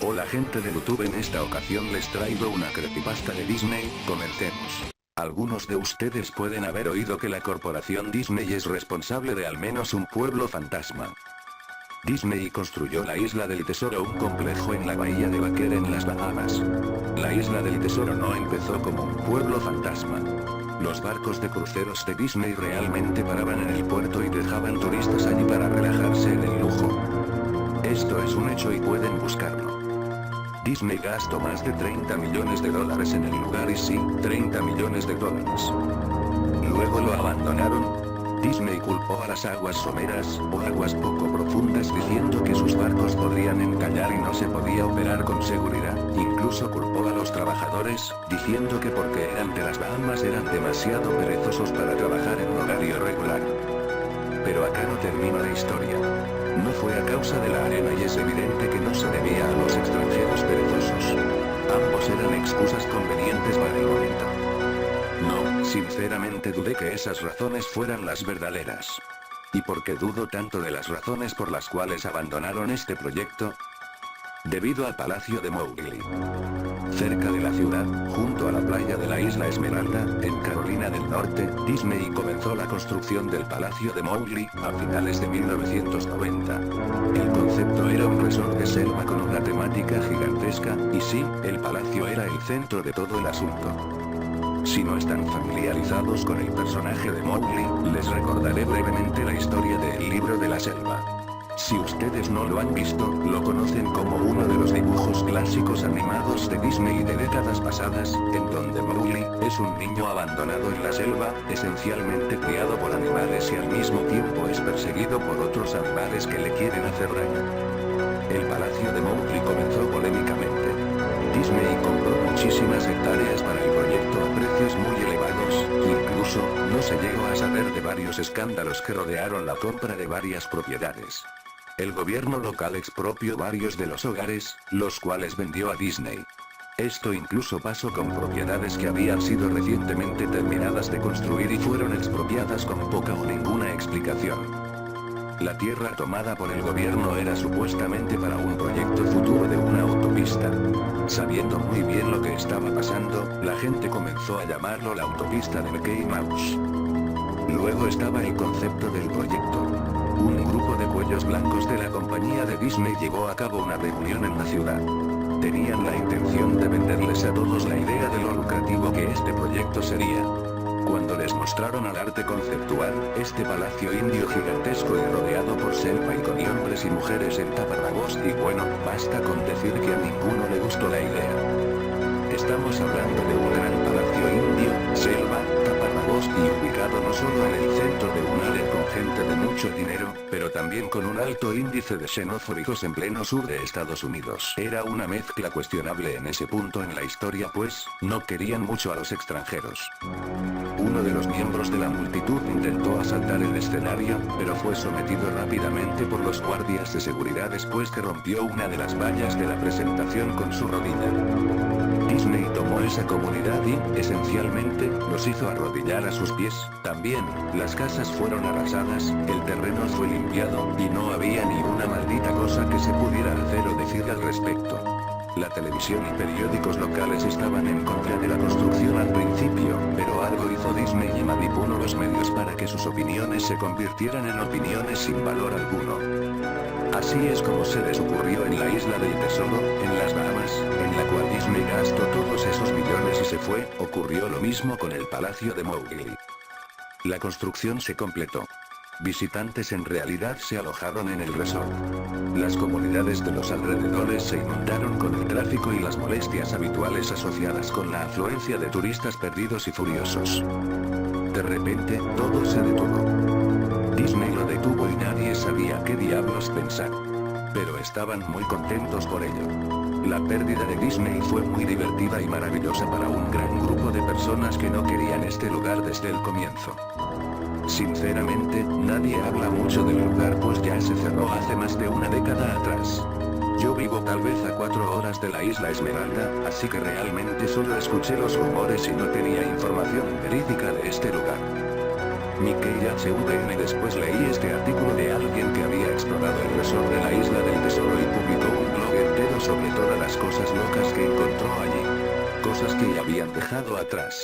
Hola gente de YouTube, en esta ocasión les traigo una creepypasta de Disney. Comencemos. Algunos de ustedes pueden haber oído que la corporación Disney es responsable de al menos un pueblo fantasma. Disney construyó la Isla del Tesoro, un complejo en la bahía de Baker en las Bahamas. La Isla del Tesoro no empezó como un pueblo fantasma. Los barcos de cruceros de Disney realmente paraban en el puerto y dejaban turistas allí para relajarse en el lujo. Esto es un hecho y pueden buscarlo. Disney gastó más de $30 millones en el lugar, y sí, $30 millones. Luego lo abandonaron. Disney culpó a las aguas someras, o aguas poco profundas, diciendo que sus barcos podrían encallar y no se podía operar con seguridad. Incluso culpó a los trabajadores, diciendo que porque eran de las Bahamas eran demasiado perezosos para trabajar en horario regular. Pero acá no termina la historia. No fue a causa de la arena, y es evidente que no se debía a los extranjeros perezosos. Ambos eran excusas convenientes para el momento. No, sinceramente dudé que esas razones fueran las verdaderas. ¿Y por qué dudo tanto de las razones por las cuales abandonaron este proyecto? Debido al Palacio de Mowgli. Cerca de la ciudad, junto a la playa de la Isla Esmeralda, en Carolina del Norte, Disney comenzó la construcción del Palacio de Mowgli, a finales de 1990. El concepto era un resort de selva con una temática gigantesca, y sí, el palacio era el centro de todo el asunto. Si no están familiarizados con el personaje de Mowgli, les recordaré brevemente la historia de El Libro de la Selva. Si ustedes no lo han visto, lo conocen como uno de los dibujos clásicos animados de Disney de décadas pasadas, en donde Mowgli es un niño abandonado en la selva, esencialmente criado por animales, y al mismo tiempo es perseguido por otros animales que le quieren hacer daño. El Palacio de Mowgli comenzó polémicamente. Disney compró muchísimas hectáreas para el proyecto a precios muy elevados, incluso, no se llegó a saber de varios escándalos que rodearon la compra de varias propiedades. El gobierno local expropió varios de los hogares, los cuales vendió a Disney. Esto incluso pasó con propiedades que habían sido recientemente terminadas de construir y fueron expropiadas con poca o ninguna explicación. La tierra tomada por el gobierno era supuestamente para un proyecto futuro de una autopista. Sabiendo muy bien lo que estaba pasando, la gente comenzó a llamarlo la autopista de Mickey Mouse. Luego estaba el concepto del proyecto. Un grupo de cuellos blancos de la compañía de Disney llevó a cabo una reunión en la ciudad. Tenían la intención de venderles a todos la idea de lo lucrativo que este proyecto sería. Cuando les mostraron al arte conceptual, este palacio indio gigantesco y rodeado por selva y con hombres y mujeres en taparrabos, y bueno, basta con decir que a ninguno le gustó la idea. Estamos hablando de un gran palacio indio, selva, taparrabos y ubicado no solo en el centro de un área con gente de mucho dinero, pero también con un alto índice de xenofóbicos en pleno sur de Estados Unidos. Era una mezcla cuestionable en ese punto en la historia, pues, no querían mucho a los extranjeros. Uno de los miembros de la multitud intentó asaltar el escenario, pero fue sometido rápidamente por los guardias de seguridad después que rompió una de las vallas de la presentación con su rodilla. Disney tomó esa comunidad y, esencialmente, los hizo arrodillar a sus pies. También, las casas fueron arrasadas, el terreno fue limpiado, y no había ni una maldita cosa que se pudiera hacer o decir al respecto. La televisión y periódicos locales estaban en contra de la construcción al principio, pero algo hizo Disney y manipuló los medios para que sus opiniones se convirtieran en opiniones sin valor alguno. Así es como se les ocurrió en la Isla del Tesoro, en las Bahamas, en la cual Disney gastó todos esos millones y se fue. Ocurrió lo mismo con el Palacio de Mowgli. La construcción se completó. Visitantes en realidad se alojaron en el resort. Las comunidades de los alrededores se inundaron con el tráfico y las molestias habituales asociadas con la afluencia de turistas perdidos y furiosos. De repente, todo se detuvo. Disney lo detuvo y nadie sabía qué diablos pensar. Pero estaban muy contentos por ello. La pérdida de Disney fue muy divertida y maravillosa para un gran grupo de personas que no querían este lugar desde el comienzo. Sinceramente, nadie habla mucho del lugar, pues ya se cerró hace más de una década atrás. Yo vivo tal vez a 4 horas de la Isla Esmeralda, así que realmente solo escuché los rumores y no tenía información verídica de este lugar. Mickey HVN. Después leí este artículo de alguien que había explorado el resort de la Isla del Tesoro y publicó un blog entero sobre todas las cosas locas que encontró allí. Cosas que ya habían dejado atrás.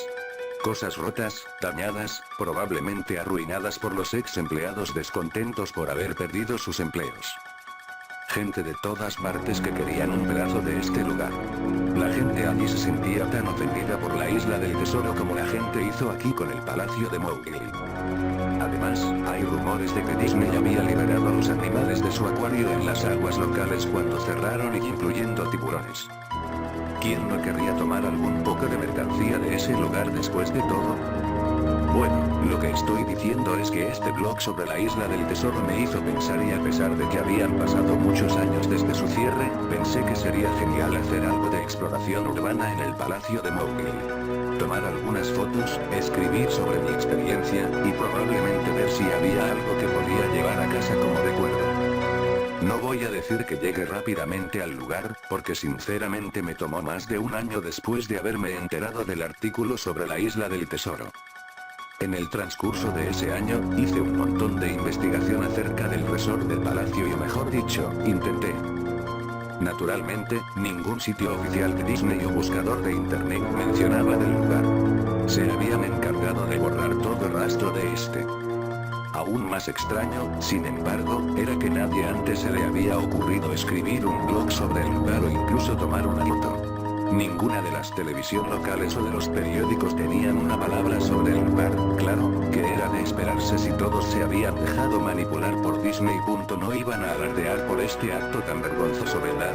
Cosas rotas, dañadas, probablemente arruinadas por los ex empleados descontentos por haber perdido sus empleos. Gente de todas partes que querían un pedazo de este lugar. La gente allí se sentía tan ofendida por la isla del tesoro como la gente hizo aquí con el palacio de Mowgli. Además, hay rumores de que Disney había liberado a los animales de su acuario en las aguas locales cuando cerraron y incluyendo tiburones. ¿Quién no querría tomar algún poco de mercancía de ese lugar después de todo? Bueno, lo que estoy diciendo es que este blog sobre la isla del tesoro me hizo pensar y a pesar de que habían pasado muchos años desde su cierre, pensé que sería genial hacer algo de exploración urbana en el palacio de Mowgli. Tomar algunas fotos, escribir sobre mi experiencia, y probablemente ver si había algo que podía llevar a casa como recuerdo. No voy a decir que llegue rápidamente al lugar, porque sinceramente me tomó más de un año después de haberme enterado del artículo sobre la isla del tesoro. En el transcurso de ese año, hice un montón de investigación acerca del resort del palacio y mejor dicho, intenté. Naturalmente, ningún sitio oficial de Disney o buscador de internet mencionaba del lugar. Se habían encargado de borrar todo rastro de este. Aún más extraño, sin embargo, era que nadie antes se le había ocurrido escribir un blog sobre el lugar o incluso tomar una foto. Ninguna de las televisión locales o de los periódicos tenían una palabra sobre el lugar, claro, que era de esperarse si todos se habían dejado manipular por Disney. No iban a alardear por este acto tan vergonzoso, ¿verdad?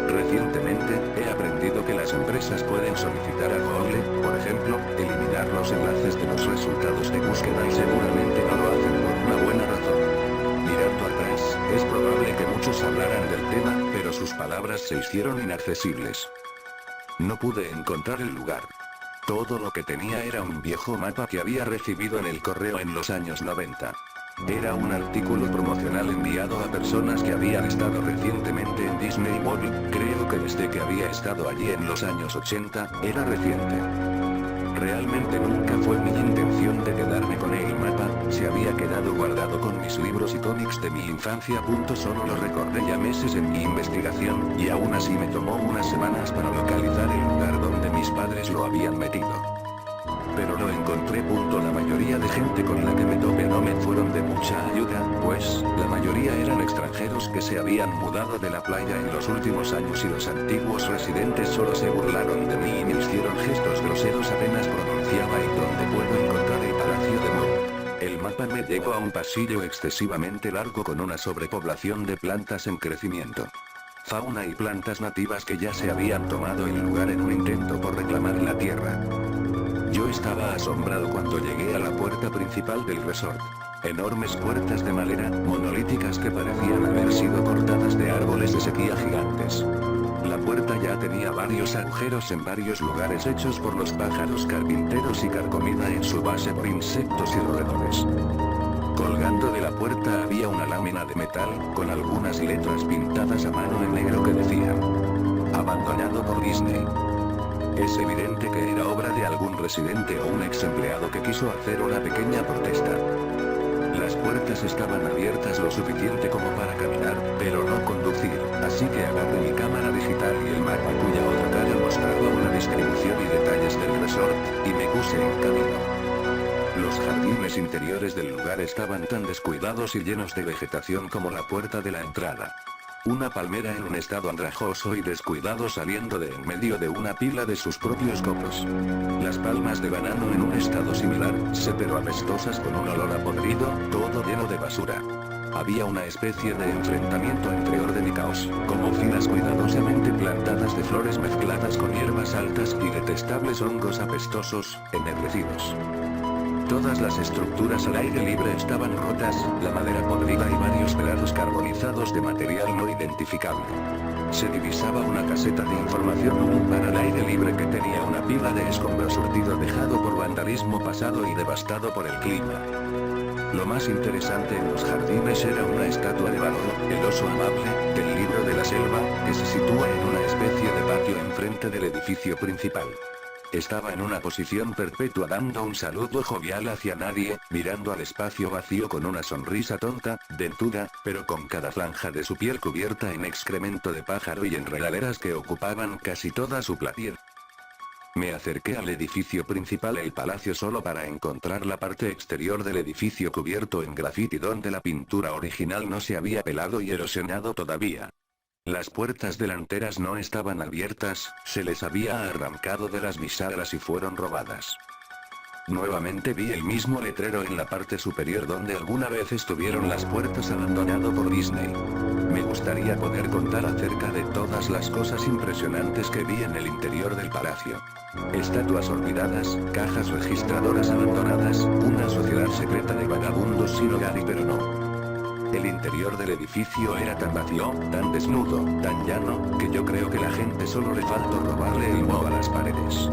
Recientemente, he aprendido que las empresas pueden solicitar a Google, por ejemplo, eliminar los enlaces de los resultados de búsqueda y seguramente no lo hacen por una buena razón. Mirando atrás, es probable que muchos hablaran del tema, pero sus palabras se hicieron inaccesibles. No pude encontrar el lugar. Todo lo que tenía era un viejo mapa que había recibido en el correo en los años 90. Era un artículo promocional enviado a personas que habían estado recientemente en Disney World, creo que desde que había estado allí en los años 80, era reciente. Realmente nunca fue mi intención de quedarme con el mapa, se había quedado guardado con mis libros y cómics de mi infancia. Solo lo recordé ya meses en mi investigación, y aún así me tomó unas semanas para localizar el lugar donde mis padres lo habían metido. Pero lo encontré. La mayoría de gente con la que me topé no me fueron de mucha ayuda, pues, la mayoría eran extranjeros que se habían mudado de la playa en los últimos años y los antiguos residentes solo se burlaron de mí y me hicieron gestos groseros apenas pronunciaba y dónde puedo encontrar el palacio de Mowgli. El mapa me llevó a un pasillo excesivamente largo con una sobrepoblación de plantas en crecimiento. Fauna y plantas nativas que ya se habían tomado el lugar en un intento por reclamar la tierra. Yo estaba asombrado cuando llegué a la puerta principal del resort. Enormes puertas de madera, monolíticas que parecían haber sido cortadas de árboles de sequía gigantes. La puerta ya tenía varios agujeros en varios lugares hechos por los pájaros carpinteros y carcomida en su base por insectos y roedores. Colgando de la puerta había una lámina de metal, con algunas letras pintadas a mano en negro que decían: abandonado por Disney. Es evidente que era obra de algún residente o un ex empleado que quiso hacer una pequeña protesta. Las puertas estaban abiertas lo suficiente como para caminar, pero no conducir, así que agarré mi cámara digital y el mapa cuya otra cara mostraba una distribución y detalles del resort, y me puse en camino. Los jardines interiores del lugar estaban tan descuidados y llenos de vegetación como la puerta de la entrada. Una palmera en un estado andrajoso y descuidado saliendo de en medio de una pila de sus propios copos. Las palmas de banano en un estado similar, pero apestosas con un olor a podrido, todo lleno de basura. Había una especie de enfrentamiento entre orden y caos, como filas cuidadosamente plantadas de flores mezcladas con hierbas altas y detestables hongos apestosos, ennegrecidos. Todas las estructuras al aire libre estaban rotas, la madera podrida y varios pedazos carbonizados de material no identificable. Se divisaba una caseta de información o un bar al aire libre que tenía una pila de escombros surtido dejado por vandalismo pasado y devastado por el clima. Lo más interesante en los jardines era una estatua de Baloo, el oso amable, del libro de la selva, que se sitúa en una especie de patio enfrente del edificio principal. Estaba en una posición perpetua dando un saludo jovial hacia nadie, mirando al espacio vacío con una sonrisa tonta, dentuda, pero con cada franja de su piel cubierta en excremento de pájaro y enredaderas que ocupaban casi toda su platier. Me acerqué al edificio principal, el palacio, solo para encontrar la parte exterior del edificio cubierto en grafiti donde la pintura original no se había pelado y erosionado todavía. Las puertas delanteras no estaban abiertas, se les había arrancado de las bisagras y fueron robadas. Nuevamente vi el mismo letrero en la parte superior donde alguna vez estuvieron las puertas, abandonado por Disney. Me gustaría poder contar acerca de todas las cosas impresionantes que vi en el interior del palacio. Estatuas olvidadas, cajas registradoras abandonadas, una sociedad secreta de vagabundos sin hogar y pero no. El interior del edificio era tan vacío, tan desnudo, tan llano, que yo creo que la gente solo le faltó robarle el moho a las paredes.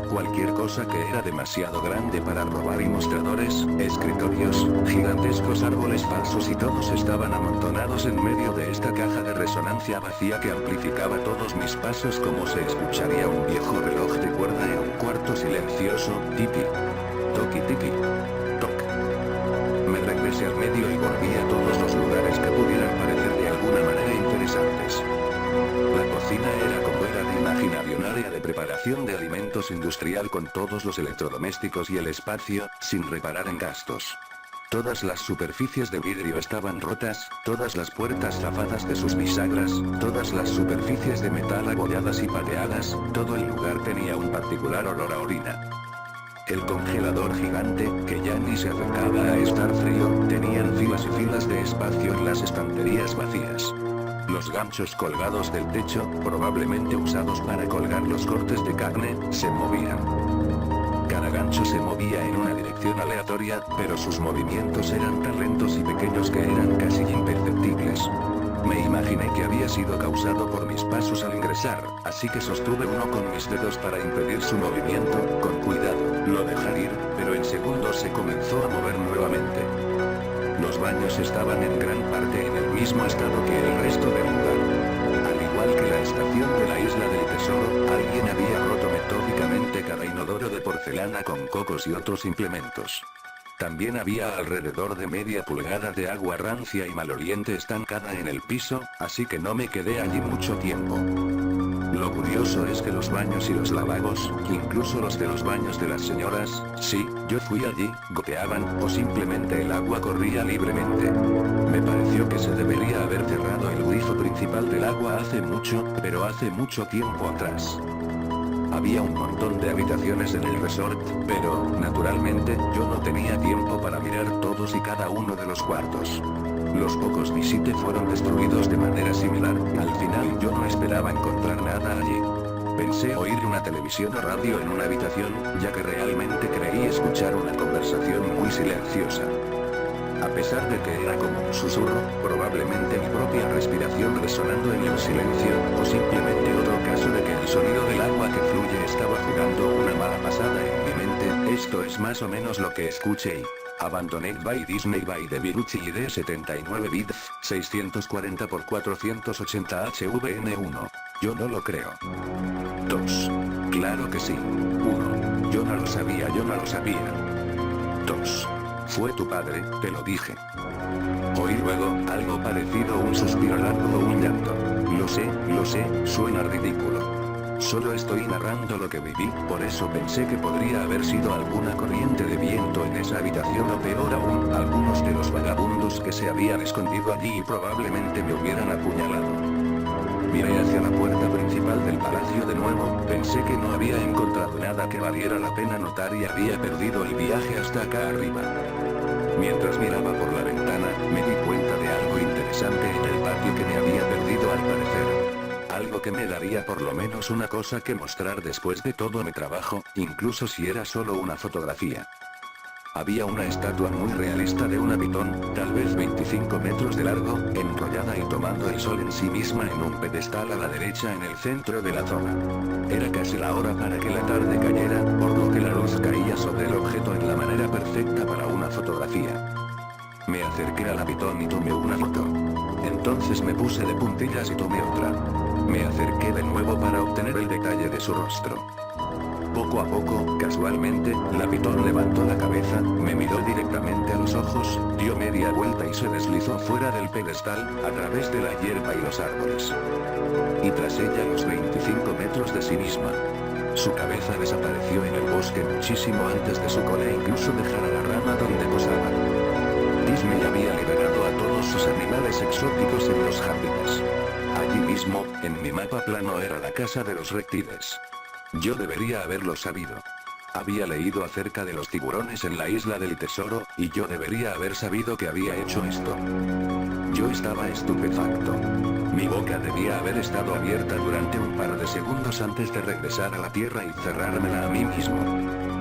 Cualquier cosa que era demasiado grande para robar, y mostradores, escritorios, gigantescos árboles falsos, y todos estaban amontonados en medio de esta caja de resonancia vacía que amplificaba todos mis pasos como se escucharía un viejo reloj de cuerda en un cuarto silencioso, tiki, toki tiki, toc. Me regresé al medio y volví a todos los lugares que pudieran parecer de alguna manera interesantes. La cocina era, como era de imaginario, un área de preparación de alimentos industrial con todos los electrodomésticos y el espacio, sin reparar en gastos. Todas las superficies de vidrio estaban rotas, todas las puertas zafadas de sus bisagras, todas las superficies de metal abolladas y pateadas, todo el lugar tenía un particular olor a orina. El congelador gigante, que ya ni se acercaba a estar frío, tenían filas y filas de espacio en las estanterías vacías. Los ganchos colgados del techo, probablemente usados para colgar los cortes de carne, se movían. Cada gancho se movía en una dirección aleatoria, pero sus movimientos eran tan lentos y pequeños que eran casi imperceptibles. Me imaginé que había sido causado por mis pasos al ingresar, así que sostuve uno con mis dedos para impedir su movimiento. Con cuidado, lo dejé ir, pero en segundos se comenzó a mover nuevamente. Los baños estaban en gran parte en el mismo estado que el resto del lugar. Al igual que la estación de la Isla del Tesoro, alguien había roto metódicamente cada inodoro de porcelana con cocos y otros implementos. También había alrededor de media pulgada de agua rancia y maloliente estancada en el piso, así que no me quedé allí mucho tiempo. Lo curioso es que los baños y los lavabos, incluso los de los baños de las señoras, sí, yo fui allí, goteaban, o simplemente el agua corría libremente. Me pareció que se debería haber cerrado el grifo principal del agua hace mucho, pero hace mucho tiempo atrás. Había un montón de habitaciones en el resort, pero, naturalmente, yo no tenía tiempo para mirar todos y cada uno de los cuartos. Los pocos visité fueron destruidos de manera similar. Al final yo no esperaba encontrar nada allí. Pensé oír una televisión o radio en una habitación, ya que realmente creí escuchar una conversación muy silenciosa. A pesar de que era como un susurro, probablemente mi propia respiración resonando en el silencio, o simplemente otro caso de que el sonido del agua que fluye estaba jugando una mala pasada en mi mente. Esto es más o menos lo que escuché. Abandoned by Disney by The Virucci ID 79 bits, 640 x 480 HVN1. Yo no lo creo. 2. Claro que sí. 1. Yo no lo sabía, yo no lo sabía. 2. Fue tu padre, te lo dije. Oí luego, algo parecido a un suspiro largo o un llanto. Lo sé, suena ridículo. Solo estoy narrando lo que viví, por eso pensé que podría haber sido alguna corriente de viento en esa habitación o peor aún, algunos de los vagabundos que se habían escondido allí y probablemente me hubieran apuñalado. Miré hacia la puerta principal del palacio de nuevo, pensé que no había encontrado nada que valiera la pena notar y había perdido el viaje hasta acá arriba. Mientras miraba por la ventana, me di cuenta de algo interesante en el patio que me había perdido al parecer. Algo que me daría por lo menos una cosa que mostrar después de todo mi trabajo, incluso si era solo una fotografía. Había una estatua muy realista de una pitón, tal vez 25 metros de largo, enrollada y tomando el sol en sí misma en un pedestal a la derecha en el centro de la zona. Era casi la hora para que la tarde cayera, por lo que la luz caía sobre el objeto en la manera perfecta para una fotografía. Me acerqué a la pitón y tomé una foto. Entonces me puse de puntillas y tomé otra. Me acerqué de nuevo para obtener el detalle de su rostro. Poco a poco, casualmente, la pitón levantó la cabeza, me miró directamente a los ojos, dio media vuelta y se deslizó fuera del pedestal, a través de la hierba y los árboles. Y tras ella a los 25 metros de sí misma. Su cabeza desapareció en el bosque muchísimo antes de su cola incluso dejar a la rama donde posaba. Disney había liberado a todos sus animales exóticos en los jardines. Allí mismo, en mi mapa plano era la casa de los reptiles. Yo debería haberlo sabido. Había leído acerca de los tiburones en la isla del tesoro, y yo debería haber sabido que había hecho esto. Yo estaba estupefacto. Mi boca debía haber estado abierta durante un par de segundos antes de regresar a la tierra y cerrármela a mí mismo.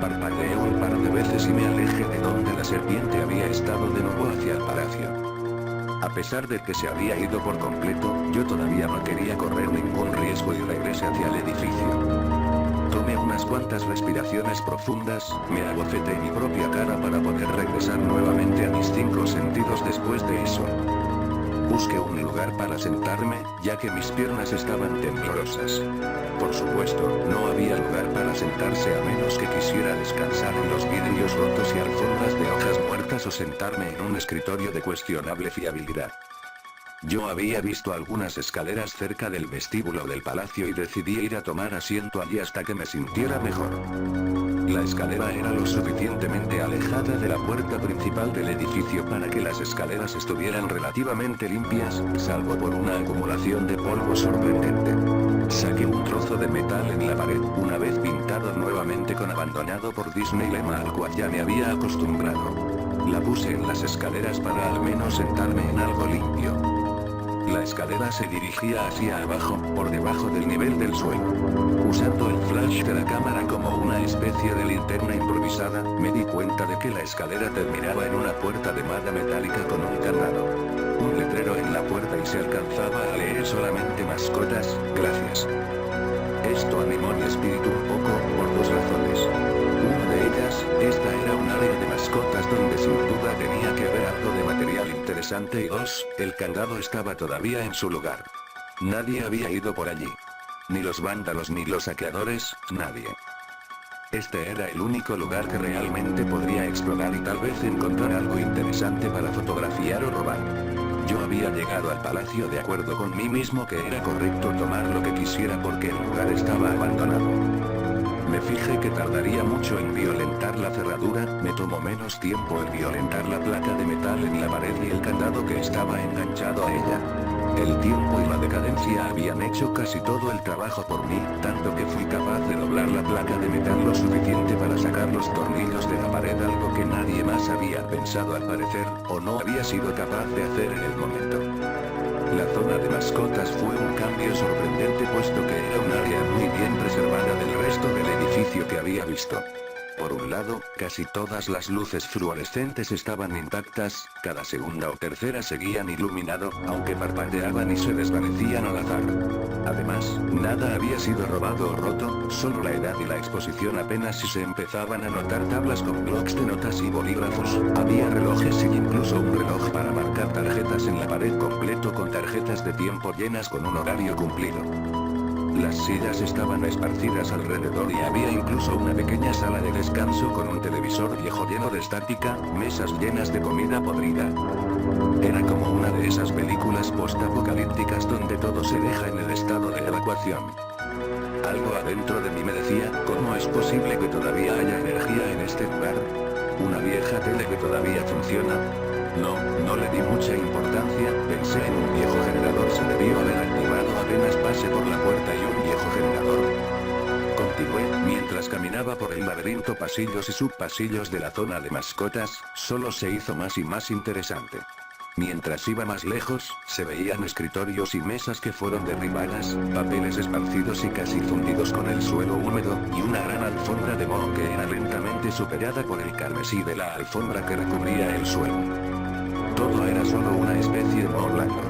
Parpadeé un par de veces y me alejé de donde la serpiente había estado de nuevo hacia el palacio. A pesar de que se había ido por completo, yo todavía no quería correr ningún riesgo y regresé hacia el edificio. Tomé unas cuantas respiraciones profundas, me abofeté mi propia cara para poder regresar nuevamente a mis 5 sentidos después de eso. Busqué un lugar para sentarme, ya que mis piernas estaban temblorosas. Por supuesto, no había lugar para sentarse a menos que quisiera descansar en los vidrios rotos y alfombras de hojas muertas o sentarme en un escritorio de cuestionable fiabilidad. Yo había visto algunas escaleras cerca del vestíbulo del palacio y decidí ir a tomar asiento allí hasta que me sintiera mejor. La escalera era lo suficientemente alejada de la puerta principal del edificio para que las escaleras estuvieran relativamente limpias, salvo por una acumulación de polvo sorprendente. Saqué un trozo de metal en la pared, una vez pintado nuevamente con abandonado por Disney, lema al cual ya me había acostumbrado. La puse en las escaleras para al menos sentarme en algo limpio. La escalera se dirigía hacia abajo, por debajo del nivel del suelo. Usando el flash de la cámara como una especie de linterna improvisada, me di cuenta de que la escalera terminaba en una puerta de madera metálica con un candado. Un letrero en la puerta y se alcanzaba a leer solamente mascotas, gracias. Esto animó mi espíritu un poco, por 2 razones. Una de ellas, esta era un área de mascotas donde sin duda tenía que haber algo de material interesante y 2, el candado estaba todavía en su lugar. Nadie había ido por allí. Ni los vándalos ni los saqueadores, nadie. Este era el único lugar que realmente podría explorar y tal vez encontrar algo interesante para fotografiar o robar. Yo había llegado al palacio de acuerdo con mí mismo que era correcto tomar lo que quisiera porque el lugar estaba abandonado. Me fijé que tardaría mucho en violentar la cerradura, me tomó menos tiempo el violentar la placa de metal en la pared y el candado que estaba enganchado a ella. El tiempo y la decadencia habían hecho casi todo el trabajo por mí, tanto que fui capaz de doblar la placa de metal lo suficiente para sacar los tornillos de la pared, algo que nadie más había pensado al parecer, o no había sido capaz de hacer en el momento. La zona de mascotas fue un cambio sorprendente puesto que era un área muy bien preservada del resto del edificio que había visto. Por un lado, casi todas las luces fluorescentes estaban intactas, cada segunda o tercera seguían iluminado, aunque parpadeaban y se desvanecían al azar. Además, nada había sido robado o roto, solo la edad y la exposición apenas si se empezaban a notar tablas con blocs de notas y bolígrafos, había relojes y incluso un reloj para marcar tarjetas en la pared completo con tarjetas de tiempo llenas con un horario cumplido. Las sillas estaban esparcidas alrededor y había incluso una pequeña sala de descanso con un televisor viejo lleno de estática, mesas llenas de comida podrida. Era como una de esas películas post-apocalípticas donde todo se deja en el estado de evacuación. Algo adentro de mí me decía, ¿cómo es posible que todavía haya energía en este lugar? ¿Una vieja tele que todavía funciona? No le di mucha importancia, pensé en un viejo generador, se debió haber activado apenas pase por la puerta y un viejo generador. Continué, mientras caminaba por el laberinto pasillos y subpasillos de la zona de mascotas, solo se hizo más y más interesante. Mientras iba más lejos, se veían escritorios y mesas que fueron derribadas, papeles esparcidos y casi fundidos con el suelo húmedo, y una gran alfombra de moho que era lentamente superada por el carmesí de la alfombra que recubría el suelo. Todo era solo una especie de moho blanco.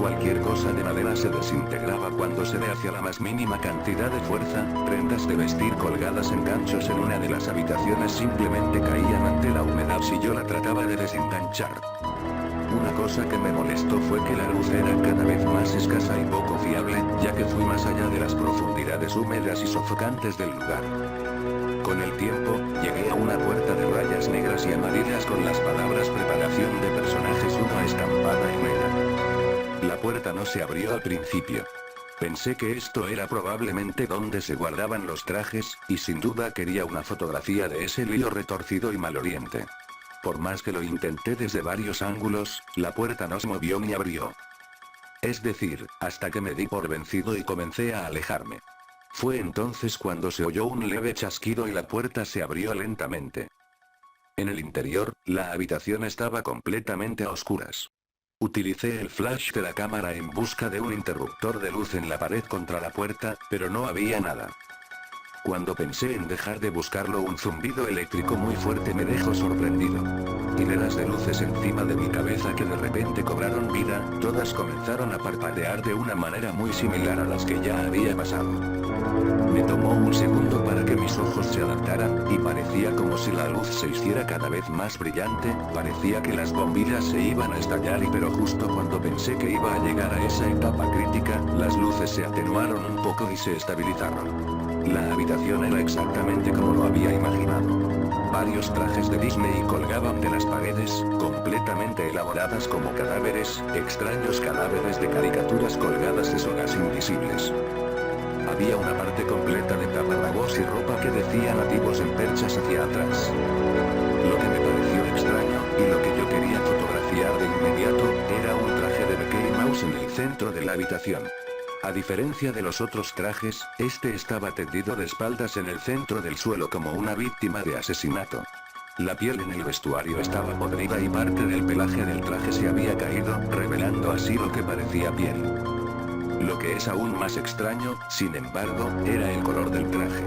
Cualquier cosa de madera se desintegraba cuando se le hacía la más mínima cantidad de fuerza, prendas de vestir colgadas en ganchos en una de las habitaciones simplemente caían ante la humedad si yo la trataba de desenganchar. Una cosa que me molestó fue que la luz era cada vez más escasa y poco fiable, ya que fui más allá de las profundidades húmedas y sofocantes del lugar. Con el tiempo, llegué a una puerta de rayas negras y amarillas con las palabras preparación de personajes 1 estampada en ella. La puerta no se abrió al principio. Pensé que esto era probablemente donde se guardaban los trajes, y sin duda quería una fotografía de ese lío retorcido y maloliente. Por más que lo intenté desde varios ángulos, la puerta no se movió ni abrió. Es decir, hasta que me di por vencido y comencé a alejarme. Fue entonces cuando se oyó un leve chasquido y la puerta se abrió lentamente. En el interior, la habitación estaba completamente a oscuras. Utilicé el flash de la cámara en busca de un interruptor de luz en la pared contra la puerta, pero no había nada. Cuando pensé en dejar de buscarlo, un zumbido eléctrico muy fuerte me dejó sorprendido. Hileras de luces encima de mi cabeza que de repente cobraron vida, todas comenzaron a parpadear de una manera muy similar a las que ya había pasado. Me tomó un segundo para que mis ojos se adaptaran, y parecía como si la luz se hiciera cada vez más brillante, parecía que las bombillas se iban a estallar pero justo cuando pensé que iba a llegar a esa etapa crítica, las luces se atenuaron un poco y se estabilizaron. La habitación era exactamente como lo había imaginado. Varios trajes de Disney colgaban de las paredes, completamente elaboradas como cadáveres, extraños cadáveres de caricaturas colgadas de sogas invisibles. Había una parte completa de taparrabos y ropa que decía nativos en perchas hacia atrás. Lo que me pareció extraño, y lo que yo quería fotografiar de inmediato, era un traje de Mickey Mouse en el centro de la habitación. A diferencia de los otros trajes, este estaba tendido de espaldas en el centro del suelo como una víctima de asesinato. La piel en el vestuario estaba podrida y parte del pelaje del traje se había caído, revelando así lo que parecía piel. Lo que es aún más extraño, sin embargo, era el color del traje.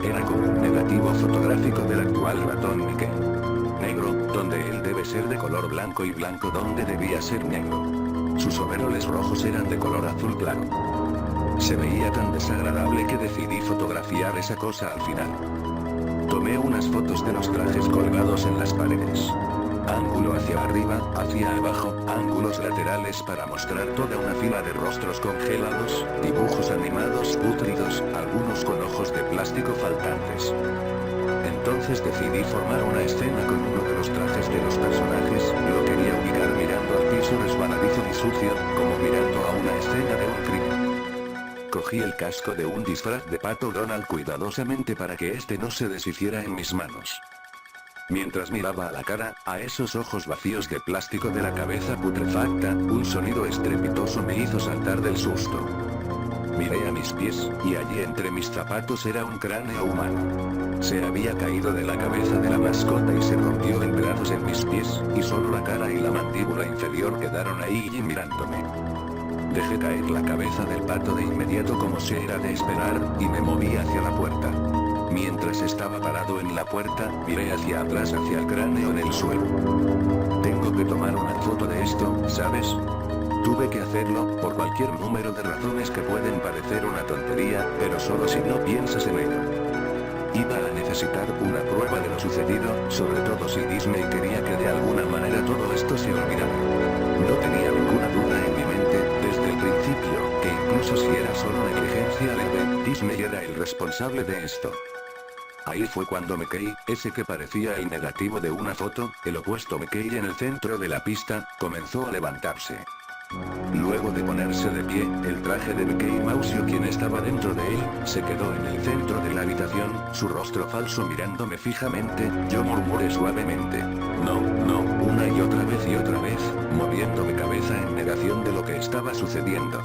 Era como un negativo fotográfico del actual ratón Mickey. Negro, donde él debe ser de color blanco, y blanco donde debía ser negro. Sus overoles rojos eran de color azul claro. Se veía tan desagradable que decidí fotografiar esa cosa al final. Tomé unas fotos de los trajes colgados en las paredes. Ángulo hacia arriba, hacia abajo, ángulos laterales para mostrar toda una fila de rostros congelados, dibujos animados pútridos, algunos con ojos de plástico faltantes. Entonces decidí formar una escena con uno de los trajes de los personajes, lo quería ubicar mirando al piso resbaladizo y sucio, como mirando a una escena de un crimen. Cogí el casco de un disfraz de Pato Donald cuidadosamente para que este no se deshiciera en mis manos. Mientras miraba a la cara, a esos ojos vacíos de plástico de la cabeza putrefacta, un sonido estrepitoso me hizo saltar del susto. Miré a mis pies, y allí entre mis zapatos era un cráneo humano. Se había caído de la cabeza de la mascota y se rompió en pedazos en mis pies, y solo la cara y la mandíbula inferior quedaron ahí y mirándome. Dejé caer la cabeza del pato de inmediato como se era de esperar, y me moví hacia la puerta. Mientras estaba parado en la puerta, miré hacia atrás hacia el cráneo en el suelo. Tengo que tomar una foto de esto, ¿sabes? Tuve que hacerlo, por cualquier número de razones que pueden parecer una tontería, pero solo si no piensas en ello. Iba a necesitar una prueba de lo sucedido, sobre todo si Disney quería que de alguna manera todo esto se olvidara. No tenía ninguna duda en mi mente, desde el principio, que incluso si era solo negligencia leve, Disney era el responsable de esto. Ahí fue cuando Mickey, ese que parecía el negativo de una foto, el opuesto Mickey en el centro de la pista, comenzó a levantarse. Luego de ponerse de pie, el traje de Mickey Mouse, quien estaba dentro de él, se quedó en el centro de la habitación, su rostro falso mirándome fijamente. Yo murmuré suavemente, no, no, una y otra vez, moviendo mi cabeza en negación de lo que estaba sucediendo.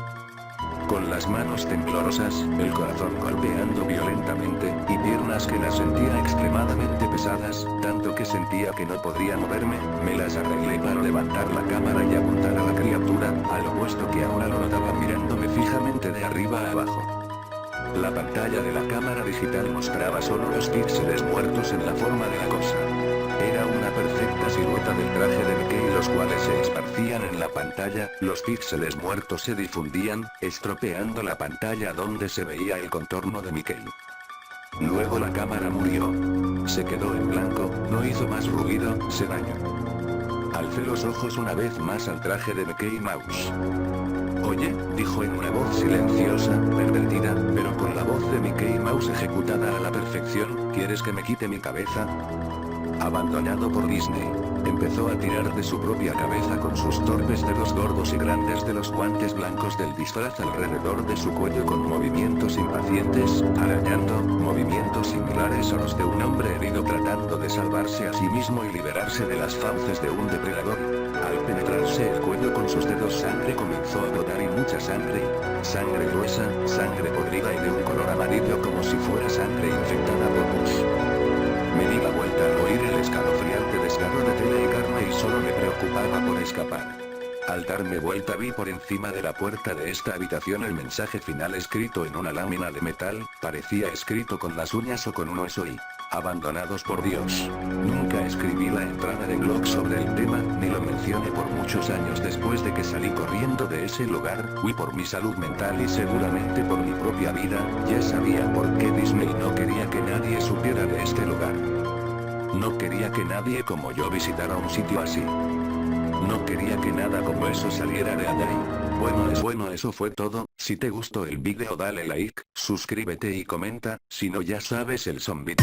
Con las manos temblorosas, el corazón golpeando violentamente, y piernas que las sentía extremadamente pesadas, tanto que sentía que no podría moverme, me las arreglé para levantar la cámara y apuntar a la criatura, al opuesto que ahora lo notaba mirándome fijamente de arriba a abajo. La pantalla de la cámara digital mostraba solo los píxeles muertos en la forma de la cosa. Era una perfecta silueta del traje de Mickey, los cuales se esparcían en la pantalla, los píxeles muertos se difundían, estropeando la pantalla donde se veía el contorno de Mickey. Luego la cámara murió. Se quedó en blanco, no hizo más ruido, se dañó. Alcé los ojos una vez más al traje de Mickey Mouse. Oye, dijo en una voz silenciosa, pervertida, pero con la voz de Mickey Mouse ejecutada a la perfección, ¿quieres que me quite mi cabeza? Abandonado por Disney. Empezó a tirar de su propia cabeza con sus torpes dedos gordos y grandes de los guantes blancos del disfraz alrededor de su cuello con movimientos impacientes, arañando, movimientos similares a los de un hombre herido tratando de salvarse a sí mismo y liberarse de las fauces de un depredador. Al penetrarse el cuello con sus dedos sangre comenzó a brotar y mucha sangre gruesa, sangre podrida y de un color amarillo como si fuera sangre infectada por pus. Me di la vuelta al oír el escalofriante desgarro de tela y carne y solo me preocupaba por escapar. Al darme vuelta vi por encima de la puerta de esta habitación el mensaje final escrito en una lámina de metal, parecía escrito con las uñas o con un hueso y... abandonados por Dios. Nunca escribí la entrada de blog sobre el tema, ni lo mencioné por muchos años después de que salí corriendo de ese lugar, fui por mi salud mental y seguramente por mi propia vida, ya sabía por qué Disney no quería que nadie supiera de este lugar. No quería que nadie como yo visitara un sitio así. No quería que nada como eso saliera de allí. Bueno, eso fue todo. Si te gustó el vídeo dale like, suscríbete y comenta, si no ya sabes el zombie.